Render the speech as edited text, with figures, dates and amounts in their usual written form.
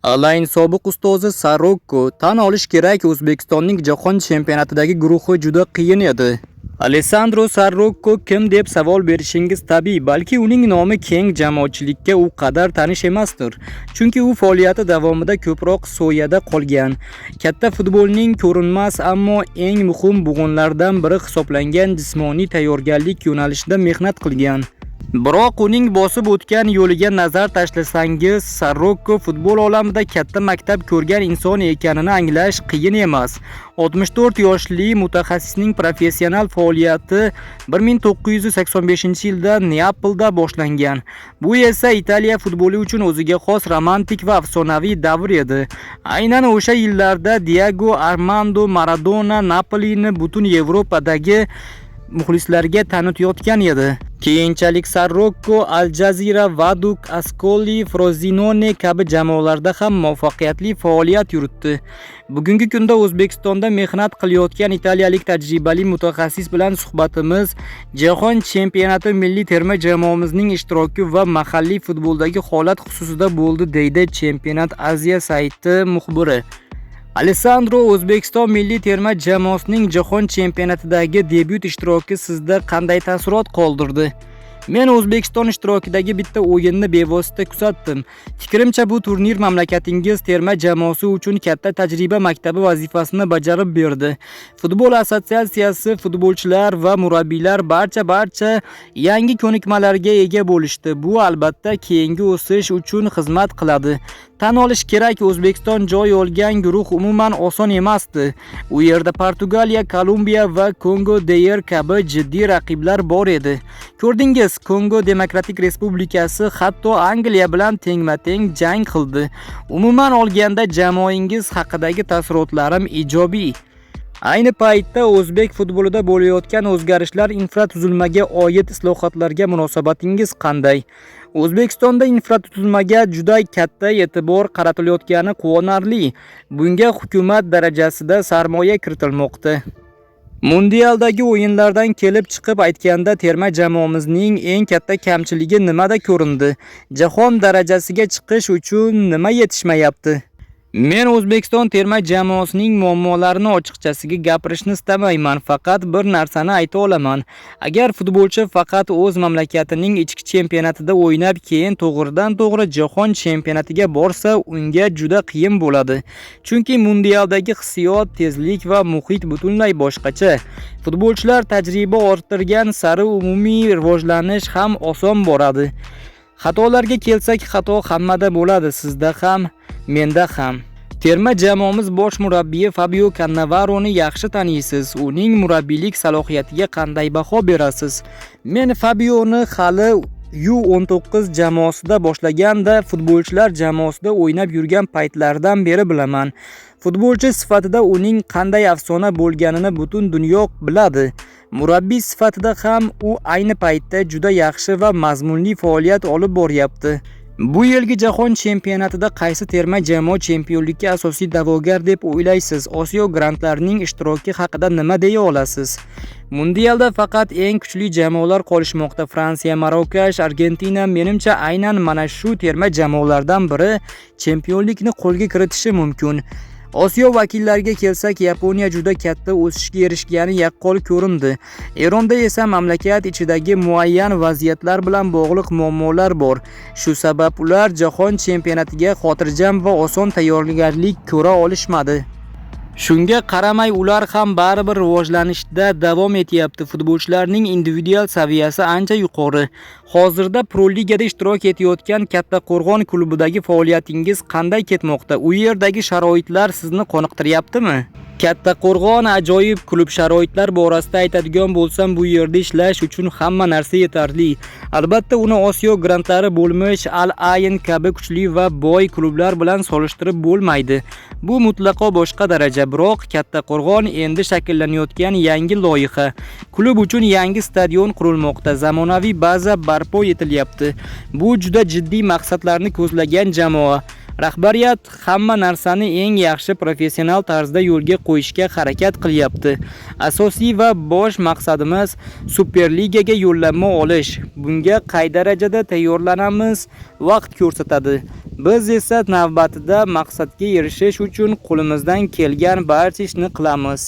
Alain sobiq ustozi Sarokko tan olish kerak, O'zbekistonning jahon chempionatidagi guruhi juda qiyin edi. Alessandro Sarokko kim deb savol berishingiz tabiiy, balki uning nomi keng jamoatchilikka u qadar tanish emasdir. Chunki u faoliyati davomida ko'proq soyada qolgan. Katta futbolning ko'rinmas, ammo eng muhim bo'g'inlaridan biri hisoblangan jismoniy tayyorgarlik yo'nalishida mehnat qilgan. Biroq uning bosib o'tgan yo'liga nazar tashlasangiz, Sarokko futbol olamida katta maktab ko'rgan inson ekanini anglash qiyin emas. 64 yoshli mutaxassisning professional faoliyati 1985-yilda Neapolda boshlangan. Bu esa Italiya futboli uchun o'ziga xos romantik va afsonaviy davr edi. Aynan o'sha yillarda Diego Armando Maradona Napolini butun Yevropadagi muxlislarga tanitayotgan edi. Keyinchalik Sarokko Al Jazeera, Vaduk, Ascoli, Frosinone kabi jamoalarda ham muvaffaqiyatli faoliyat yuritdi. Bugungi kunda O'zbekistonda mehnat qilayotgan italiyalik tajribali mutaxassis bilan suhbatimiz Jahon chempionati milliy terma jamoamizning ishtiroki va mahalliy futboldagi holat xususida bo'ldi, deydi Chempionat Aziya sayti muxbiri. Alessandro, O'zbekiston milliy terma jamoasining jahon chempionatidagi debyut ishtiroki sizda qanday taassurot qoldirdi? Men O'zbekiston ishtirokidagi bitta o'yinni bevosita kuzatdim. Fikrimcha bu turnir mamlakatingiz terma jamoasi uchun katta tajriba maktabi vazifasini bajarib berdi. Futbol assotsiatsiyasi, futbolchilar va murabbiylar barcha yangi ko'nikmalarga ega bo'lishdi. Bu albatta keyingi o'sish uchun xizmat qiladi. Tan olish kerak, O'zbekiston joy olgan guruh umuman oson emasdi. U yerda Portugaliya, Kolumbiya va Kongo DR kabi jiddiy raqiblar bor edi. Ko'rdingiz, Kongo Demokratik Respublikasi hatto Angliya bilan tengma-teng jang qildi. Umuman olganda jamoangiz haqidagi taassurotlarim ijobiy. Ayni paytda o'zbek futbolida bo'layotgan o'zgarishlar, infratuzilmaga oid islohotlarga munosabatingiz qanday? O'zbekistonda infratuzilmaga juda katta e'tibor qaratilayotgani quvonarli. Bunga hukumat darajasida sarmoya kiritilmoqda. Mundialdagi o'yinlardan kelib chiqib aytganda terma jamoamizning eng katta kamchiligi nimada ko'rindi? Jahon darajasiga chiqish uchun nima yetishmayapti? Men O'zbekiston terma jamoasining muammolarini ochiqchasiga gapirishni istamayman, faqat bir narsani ayta olaman. Agar futbolchi faqat o'z mamlakatining ichki chempionatida o'ynab, keyin to'g'ridan-to'g'ri jahon chempionatiga borsa, unga juda qiyin bo'ladi. Chunki mundialdagi hissiyot, tezlik va muhit butunlay boshqacha. Futbolchilar tajriba orttirgan sari umumiy rivojlanish ham oson boradi. Xatolarga kelsak, xato hammada bo'ladi, sizda ham, menda ham. Terma jamoamiz bosh murabbiyi Fabio Cannavaroni yaxshi taniysiz. Uning murabbiylik salohiyatiga qanday baho berasiz? Men Fabioni hali U19 jamoasida boshlaganda, futbolchilar jamoasida o'ynab yurgan paytlardan beri bilaman. Futbolchi sifatida uning qanday afsona bo'lganini butun dunyo biladi. Murabbiy sifatida ham u ayni paytda juda yaxshi va mazmunli faoliyat olib boryapti. Bu yilgi jahon chempionatida qaysi terma jamoa chempionlikka asosiy da'vogar deb o'ylaysiz? Osiyo grantlarining ishtiroki haqida nima deya olasiz? Mundialda faqat eng kuchli jamoalar qolishmoqda. Fransiya, Marokash, Argentina menimcha aynan mana shu terma jamoalardan biri chempionlikni qo'lga kiritishi mumkin. Osiyo vakillariga kelsak, Yaponiya juda katta o'sishga erishgani yaqqol ko'rindi. Eronda esa mamlakat ichidagi muayyan vaziyatlar bilan bog'liq muammolar bor. Shu sabab ular jahon chempionatiga xotirjam va oson tayyorgarlik ko'ra olishmadi. Shunga qaramay ular ham baribir rivojlanishda davom etyapti. Futbolchilarning individual saviyasi ancha yuqori. Hozirda Pro Ligada ishtirok etayotgan Kattaqo'rg'on klubidagi faoliyatingiz qanday ketmoqda? U yerdagi sharoitlar sizni qoniqtiryaptimi? Kattaqo'rg'on ajoyib klub. Sharoitlar borasida aytadigan bo'lsam, bu yerda ishlash uchun hamma narsa yetarli. Albatta uni Osiyo grantlari bo'lmish Al Ayn kabi kuchli va boy klublar bilan solishtirib bo'lmaydi. Bu mutlaqo boshqa daraja. Biroq Kattaqo'rg'on endi shakllanayotgan yangi loyiha. Klub uchun yangi stadion qurilmoqda, zamonaviy baza barpo etilyapti. Bu juda jiddiy maqsadlarni ko'zlagan jamoa. Rahbariyat hamma narsani eng yaxshi professional tarzda yo'lga qo'yishga harakat qilyapti. Asosiy va bosh maqsadimiz Superligaga yo'llanma olish. Bunga qay darajada tayyorlanamiz, vaqt ko'rsatadi. Biz esa navbatida maqsadga erishish uchun qo'limizdan kelgan barcha ishni qilamiz.